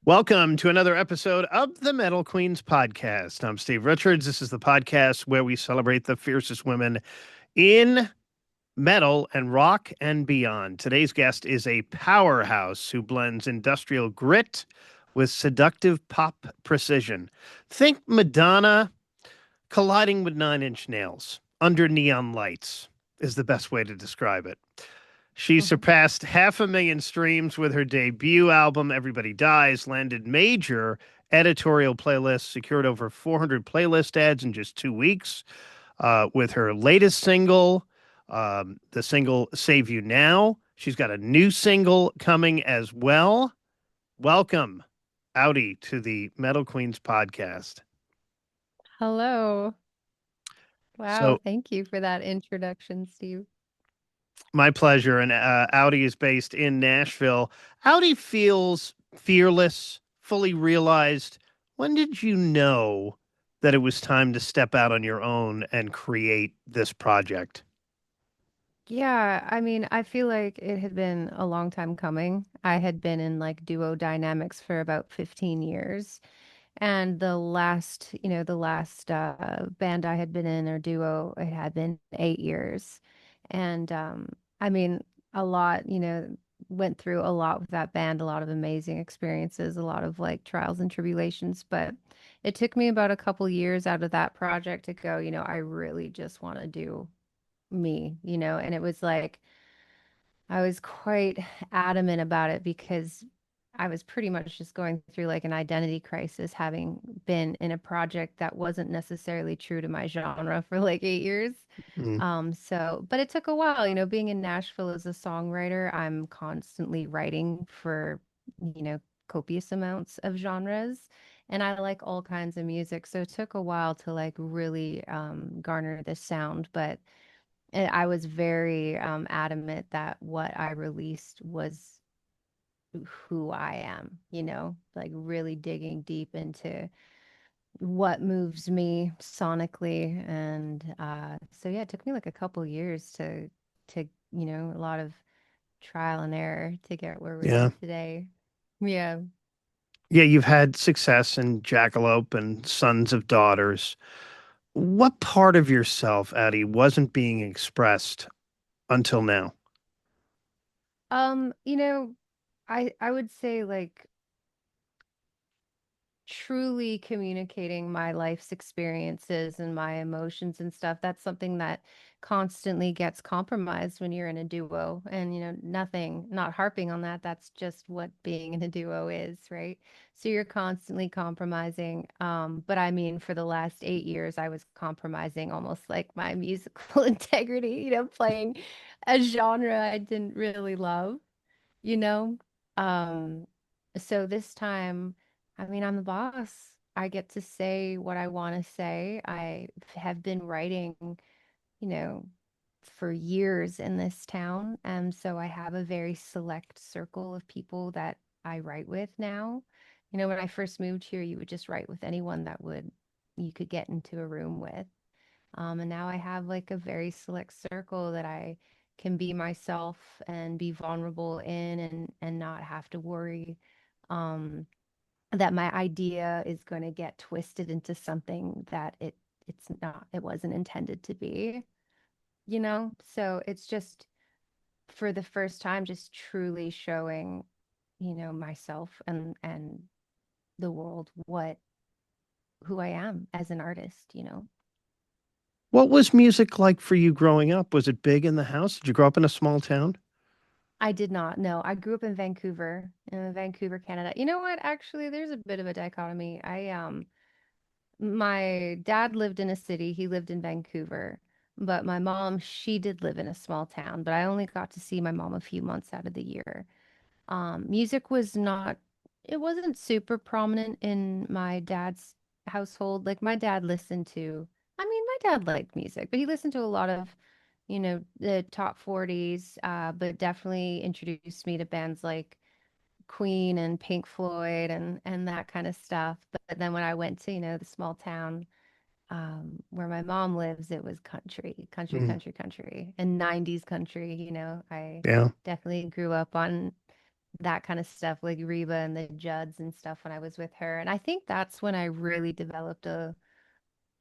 Welcome to another episode of the Metal Queens podcast. I'm Steve Richards. This is the podcast where we celebrate the fiercest women in metal and rock and beyond. Today's guest is a powerhouse who blends industrial grit with seductive pop precision. Think Madonna colliding with Nine Inch Nails under neon lights is the best way to describe it. She Mhm. surpassed 500,000 streams with her debut album, Everybody Dies, landed major editorial playlists, secured over 400 playlist ads in just 2 weeks. With her latest single, the single Save You Now, she's got a new single coming as well. Welcome, OUDi, to the Metal Queens podcast. Hello. Wow, So, thank you for that introduction, Steve. my pleasure. And OUDi is based in Nashville. OUDi feels fearless, fully realized. When did you know that it was time to step out on your own and create this project? Yeah, I mean, I feel like it had been a long time coming. I had been in like duo dynamics for about 15 years. And the last band I had been in or duo, it had been 8 years. And I mean, a lot, went through a lot with that band, a lot of amazing experiences, a lot of like trials and tribulations. But it took me about a couple years out of that project to go, I really just want to do me, and it was like I was quite adamant about it because I was pretty much just going through like an identity crisis, having been in a project that wasn't necessarily true to my genre for like 8 years. Mm, But it took a while, being in Nashville as a songwriter, I'm constantly writing for, you know, copious amounts of genres. And I like all kinds of music. So it took a while to like really garner this sound. But I was very adamant that what I released was who I am, like really digging deep into what moves me sonically. And so yeah, it took me like a couple years to, a lot of trial and error to get where we are yeah. today. Yeah. Yeah, you've had success in Jackalope and Sons of Daughters. What part of yourself, Addie, wasn't being expressed until now? Um, you know, I would say like truly communicating my life's experiences and my emotions and stuff, that's something that constantly gets compromised when you're in a duo. And, nothing, not harping on that. That's just what being in a duo is, right? So you're constantly compromising. But I mean, for the last 8 years, I was compromising almost like my musical integrity, playing a genre I didn't really love you know? Um, so this time, I mean, I'm the boss. I get to say what I want to say. I have been writing, you know, for years in this town. And so I have a very select circle of people that I write with now. When I first moved here, you would just write with anyone that you could get into a room with. And now I have like a very select circle that I can be myself and be vulnerable in and not have to worry um, that my idea is going to get twisted into something that it wasn't intended to be. So it's just for the first time just truly showing, myself and the world what who I am as an artist. What was music like for you growing up? Was it big in the house? Did you grow up in a small town? I did not. No, I grew up in Vancouver, Canada. You know what? Actually, there's a bit of a dichotomy. My dad lived in a city. He lived in Vancouver, but my mom, she did live in a small town, but I only got to see my mom a few months out of the year. Music was not, it wasn't super prominent in my dad's household. Like my dad listened to, I mean, my dad liked music, but he listened to a lot of, the top 40s, but definitely introduced me to bands like Queen and Pink Floyd and that kind of stuff. But then when I went to, the small town where my mom lives, it was country, country, Mm, country, country, and 90s country. I yeah. definitely grew up on that kind of stuff, like Reba and the Judds and stuff when I was with her. And I think that's when I really developed a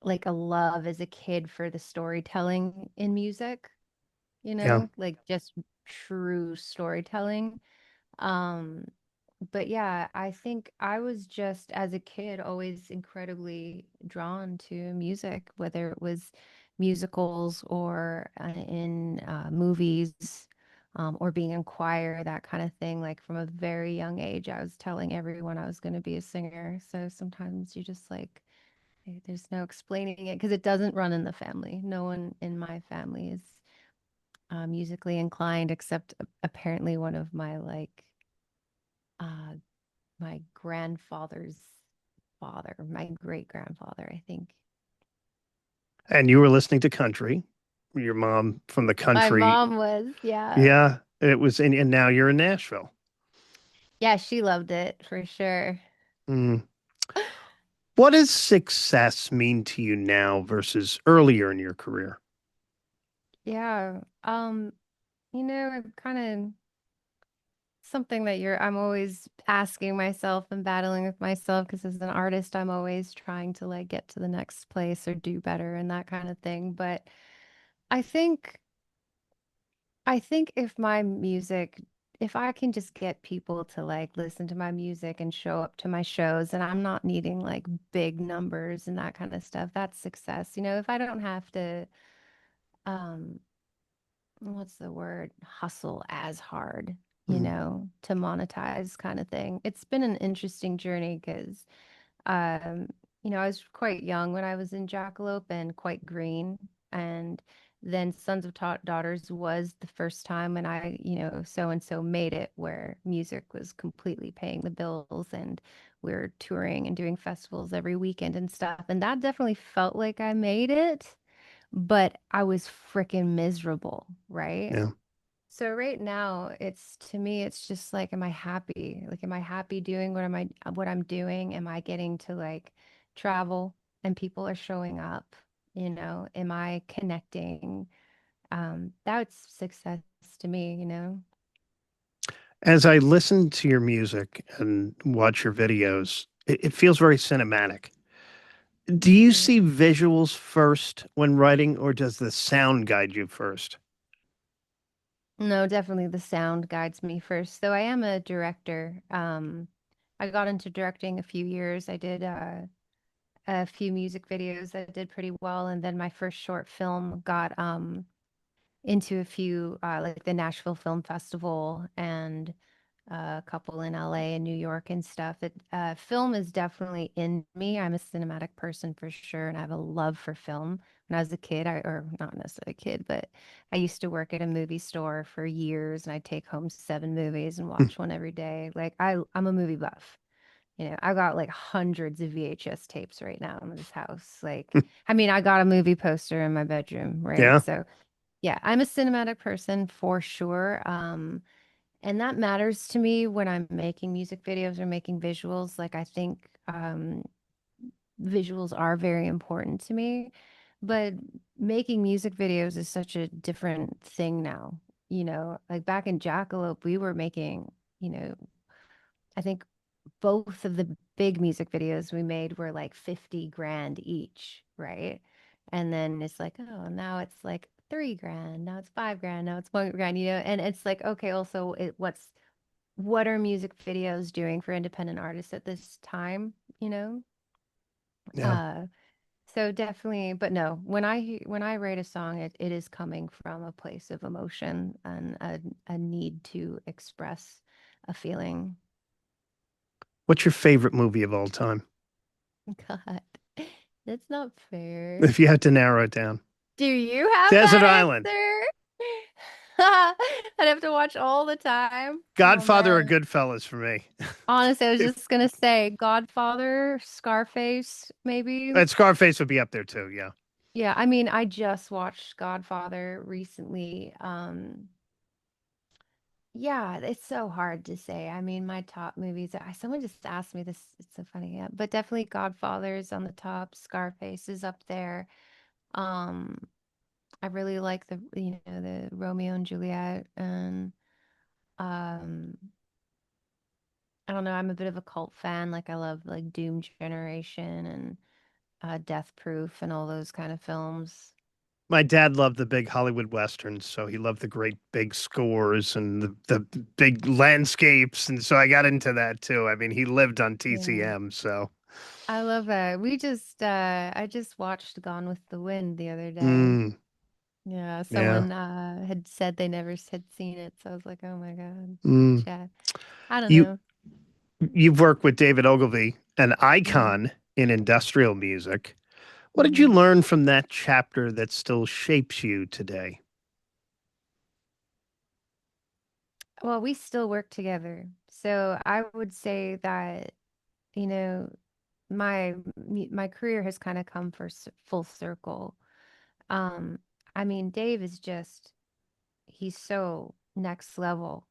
love as a kid for the storytelling in music, Yeah. like just true storytelling. Um, but yeah, I think I was just as a kid always incredibly drawn to music, whether it was musicals or in movies, or being in choir, that kind of thing. Like from a very young age, I was telling everyone I was going to be a singer. So sometimes you just like, there's no explaining it because it doesn't run in the family. No one in my family is musically inclined except apparently one of my uh, my grandfather's father, my great grandfather, I think. And you were listening to country. Your mom from the My country. mom was, yeah. Yeah. It was in, and now you're in Nashville. Yeah, she loved it for sure. Mm. What does success mean to you now versus earlier in your career? Yeah. I'm kind of something that I'm always asking myself and battling with myself because as an artist, I'm always trying to like get to the next place or do better and that kind of thing. But I think I think if I can just get people to like listen to my music and show up to my shows, and I'm not needing like big numbers and that kind of stuff, that's success. If I don't have to, um, what's the word, hustle as hard, Mm. to monetize kind of thing. It's been an interesting journey because um, I was quite young when I was in Jackalope and quite green. And then Sons of Daughters was the first time when so and so made it where music was completely paying the bills and we're touring and doing festivals every weekend and stuff. And that definitely felt like I made it, but I was freaking miserable, right? Yeah. So right now, it's to me, it's just like, am I happy? Like, am I happy doing what I'm doing? Am I getting to like travel and people are showing up? Am I connecting? That's success to me. As I listen to your music and watch your videos, it feels very cinematic. Do you Hmm. see visuals first when writing, or does the sound guide you first? No, definitely the sound guides me first. Though I am a director. I got into directing a few years. I did a few music videos that did pretty well, and then my first short film got into a few like the Nashville Film Festival and a couple in LA and New York and stuff. Film is definitely in me. I'm a cinematic person for sure, and I have a love for film. When I was a kid, or not necessarily a kid, but I used to work at a movie store for years, and I'd take home 7 movies and Hmm. watch one every day. Like I'm a movie buff. I got like hundreds of VHS tapes right now in this house. Like, I mean, I got a movie poster in my bedroom, right? Yeah. So yeah, I'm a cinematic person for sure. And that matters to me when I'm making music videos or making visuals. Like I think visuals are very important to me, but making music videos is such a different thing now. Like back in Jackalope, we were making, you know, I think both of the big music videos we made were like 50 grand each, right? And then it's like, oh, now it's like 3 grand, now it's 5 grand, now it's 1 grand, and it's like, okay, also what are music videos doing for independent artists at this time, you know? Yeah. Uh, so definitely, but no, when I write a song, it is coming from a place of emotion and a need to express a feeling. What's your favorite movie of all time? God, that's not fair. If you had to narrow it down, Do you have Desert that Island, answer? I'd have to watch all the time. Oh Godfather, or man. Goodfellas for me. Honestly, I was If just gonna say Godfather, Scarface, maybe. and Scarface would be up there too. Yeah. Yeah, I mean, I just watched Godfather recently. Yeah, it's so hard to say. I mean, my top movies, someone just asked me this. It's so funny. Yeah, but definitely Godfather is on the top. Scarface is up there. Um, I really like the Romeo and Juliet and um I don't know, I'm a bit of a cult fan. Like I love like Doom Generation and Death Proof and all those kind of films. My dad loved the big Hollywood westerns, so he loved the great big scores and the big landscapes, and so I got into that too. I mean, he lived on Yeah. TCM, so I love that. I just watched Gone with the Wind the other day. mm, Yeah, yeah. someone had said they never had seen it, so I was like, "Oh my God." Mm. Chat. I don't You know. you've worked with David Ogilvy, an Mm-hmm. icon in industrial music. What did you Mm-hmm. learn from that chapter that still shapes you today? Well, we still work together. So I would say that, you know, my career has kind of come for full circle. Um, I mean, Dave is just he's so next level,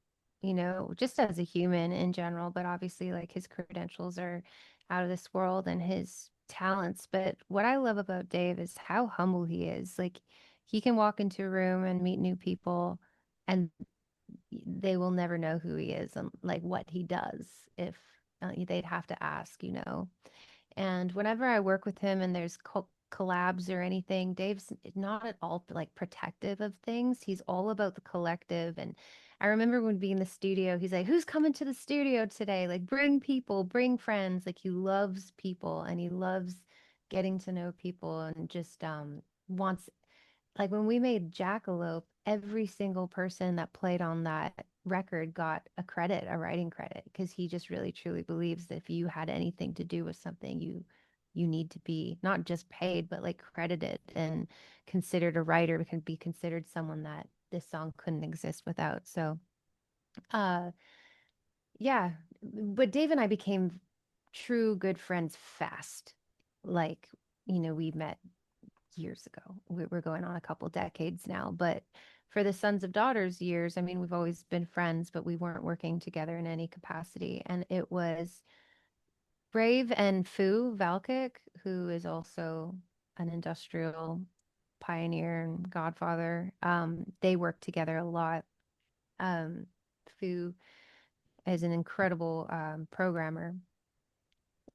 just as a human in general, but obviously like his credentials are out of this world and his talents. But what I love about Dave is how humble he is. Like he can walk into a room and meet new people and they will never know who he is and like what he does if they'd have to ask. And whenever I work with him and there's collabs or anything, Dave's not at all like protective of things. He's all about the collective. And I remember when being in the studio, he's like, "Who's coming to the studio today? Like, bring people, bring friends." Like, he loves people and he loves getting to know people and just wants like when we made Jackalope, every single person that played on that record got a credit, a writing credit, because he just really truly believes that if you had anything to do with something, you need to be not just paid, but like credited and considered a writer, can be considered someone that this song couldn't exist without. So, uh, yeah, but Dave and I became true good friends fast. Like, we met years ago. We're going on a couple decades now, but for the Sons of Daughters years, I mean, we've always been friends, but we weren't working together in any capacity. And it was Brave and Fu Valkic, who is also an industrial pioneer and godfather. They work together a lot. Um, Fu is an incredible programmer.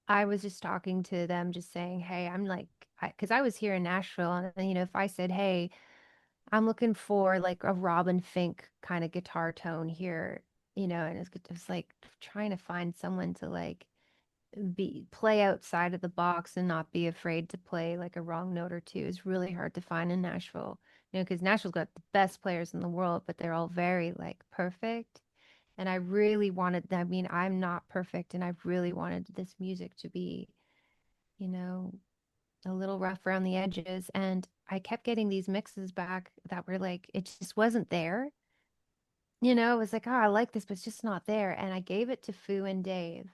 I was just talking to them, just saying, "Hey, I'm like, because I was here in Nashville, and if I said, hey, I'm looking for like a Robin Fink kind of guitar tone here, and it's like trying to find someone to like be play outside of the box and not be afraid to play like a wrong note or two is really hard to find in Nashville. Because Nashville's got the best players in the world, but they're all very like perfect. And I really wanted, I mean, I'm not perfect, and I really wanted this music to be, you know, a little rough around the edges. And I kept getting these mixes back that were like, it just wasn't there. It was like, oh, I like this, but it's just not there. And I gave it to Fu and Dave.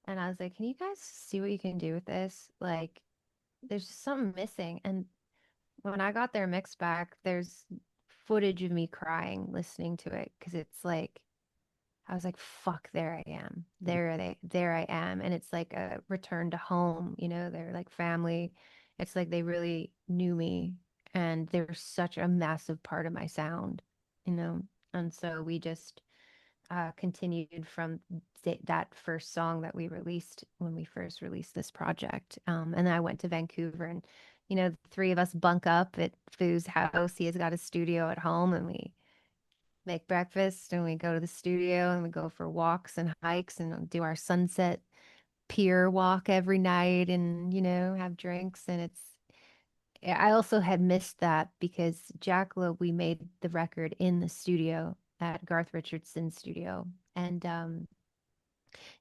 And I was like, can you guys see what you can do with this? Like, there's just something missing. And when I got their mix back, there's footage of me crying listening to it because it's like, I was like, fuck, there I am. There I am. And it's like a return to home, they're like family. It's like they really knew me and they're such a massive part of my sound, you know? And so we just continued from that first song that we released when we first released this project. And then I went to Vancouver and, the three of us bunk up at Foo's house. He has got a studio at home and we make breakfast and we go to the studio and we go for walks and hikes and do our sunset pier walk every night and have drinks. And I also had missed that because Jackalope, we made the record in the studio at Garth Richardson's studio. And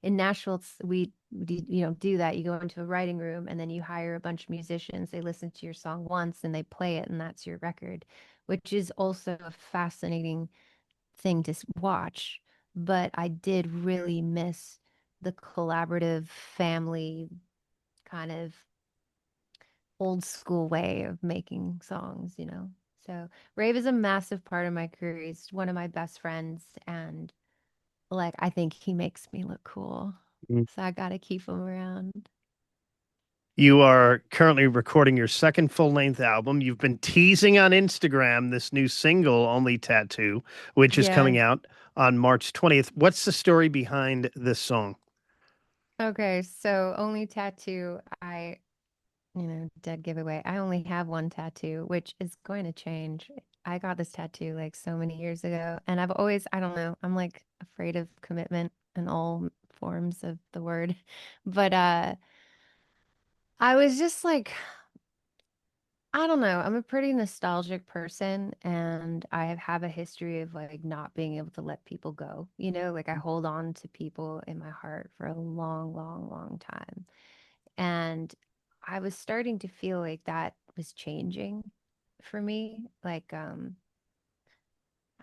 in Nashville, do that. You go into a writing room and then you hire a bunch of musicians. They listen to your song once and they play it, and that's your record, which is also a fascinating thing to watch. But I did really miss the collaborative family kind of old school way of making songs. So Rave is a massive part of my career. He's one of my best friends, and like I think he makes me look cool. Mm. So I gotta keep him around. You are currently recording your second full-length album. You've been teasing on Instagram this new single, Only Tattoo, which is Yeah. coming out on March 20th. What's the story behind this song? Okay, so only tattoo, dead giveaway. I only have one tattoo, which is going to change. I got this tattoo like so many years ago, and I don't know, I'm like afraid of commitment in all forms of the word. But I was just like, I don't know, I'm a pretty nostalgic person, and I have a history of like not being able to let people go. Like I hold on to people in my heart for a long, long, long time. And I was starting to feel like that was changing for me. Like, I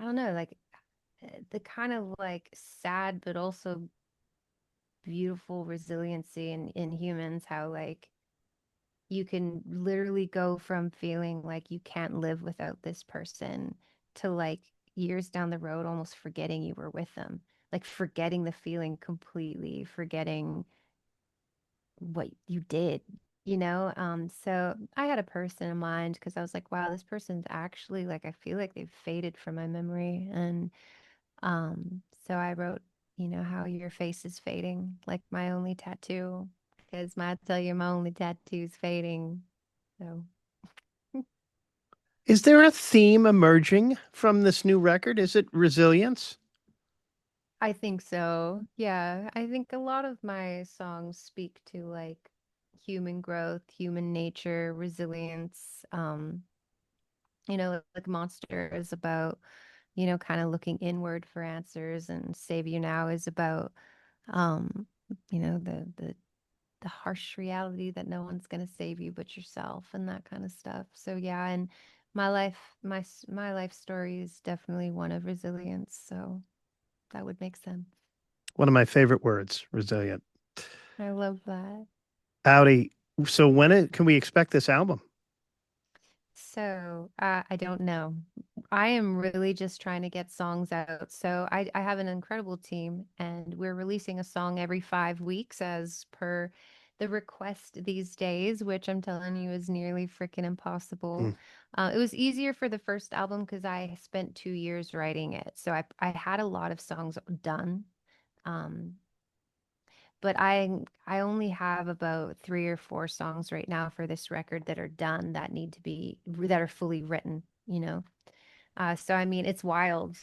don't know, like the kind of like sad but also beautiful resiliency in humans, how like you can literally go from feeling like you can't live without this person to like years down the road almost forgetting you were with them. Like forgetting the feeling completely, forgetting what you did, so I had a person in mind because I was like, wow, this person's actually like, I feel like they've faded from my memory. And so I wrote, how your face is fading, like my only tattoo, because I tell you, my only tattoo's fading. So Is there a theme emerging from this new record? Is it resilience? I think so. Yeah, I think a lot of my songs speak to like human growth, human nature, resilience. Like Monster is about, kind of looking inward for answers, and Save You Now is about, um, the harsh reality that no one's going to save you but yourself and that kind of stuff. So yeah, and my life story is definitely one of resilience. So that would make sense. One of my favorite words, resilient. I love that. Audi. So can we expect this album? So, I don't know. I am really just trying to get songs out. So I have an incredible team, and we're releasing a song every 5 weeks as per the request these days, which I'm telling you is nearly freaking impossible. Mm. It was easier for the first album because I spent 2 years writing it. So I had a lot of songs done. Um, but I only have about 3 or 4 songs right now for this record that are done, that are fully written. So I mean, it's wild.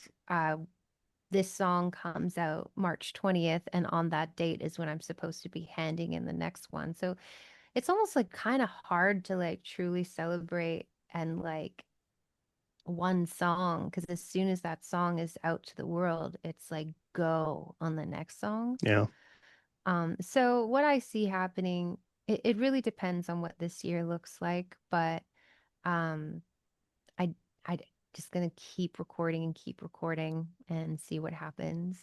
This song comes out March 20th, and on that date is when I'm supposed to be handing in the next one. So it's almost like kind of hard to like truly celebrate and like one song, because as soon as that song is out to the world, it's like go on the next song. Yeah. So what I see happening, it really depends on what this year looks like, but um, I I just gonna keep recording and see what happens.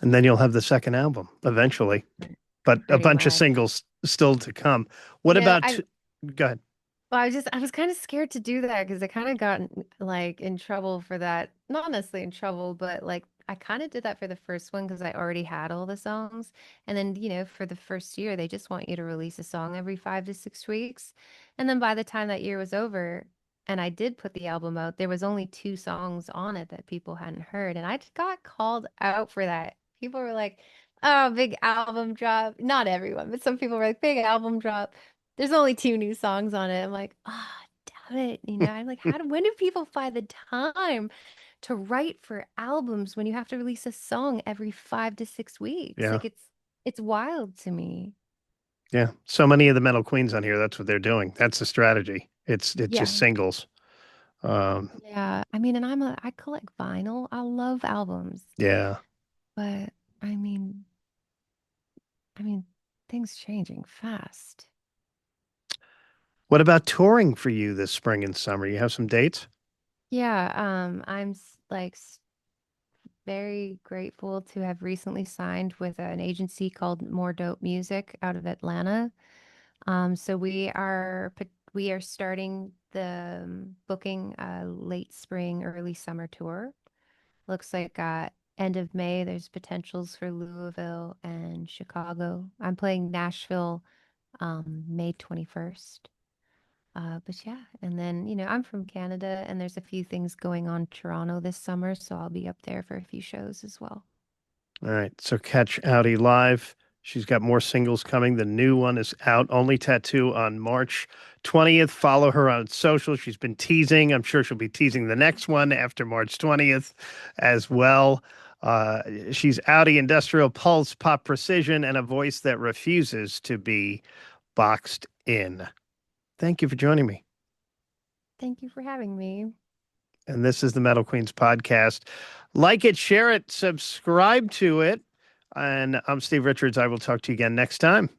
And then you'll have the second album eventually, but a Pretty bunch of much. singles still to come. What You know, about, I go ahead. Well, I was kind of scared to do that because I kind of got like in trouble for that. Not necessarily in trouble, but like I kind of did that for the first one because I already had all the songs. And then, for the first year, they just want you to release a song every 5 to 6 weeks. And then by the time that year was over and I did put the album out, there was only 2 songs on it that people hadn't heard. And I just got called out for that. People were like, oh, big album drop. Not everyone, but some people were like, big album drop. There's only 2 new songs on it. I'm like, ah, damn it. I'm like, when do people find the time to write for albums when you have to release a song every 5 to 6 weeks? Yeah. Like it's wild to me. Yeah. So many of the metal queens on here, that's what they're doing. That's the strategy. It's just Yeah. singles. Um, Yeah. I mean, and I collect vinyl. I love albums, yeah. but I mean, I mean, things changing fast. What about touring for you this spring and summer? You have some dates? Yeah, like very grateful to have recently signed with an agency called More Dope Music out of Atlanta. So we are starting the booking late spring, early summer tour. Looks like end of May, there's potentials for Louisville and Chicago. I'm playing Nashville May 21st. But yeah, and then, I'm from Canada and there's a few things going on in Toronto this summer, so I'll be up there for a few shows as well. All right. So catch Audi live. She's got more singles coming. The new one is out. Only Tattoo on March 20th. Follow her on social. She's been teasing. I'm sure she'll be teasing the next one after March 20th as well. She's Audi Industrial Pulse, Pop Precision, and a voice that refuses to be boxed in. Thank you for joining me. Thank you for having me. And this is the Metal Queens podcast. Like it, share it, subscribe to it. And I'm Steve Richards. I will talk to you again next time.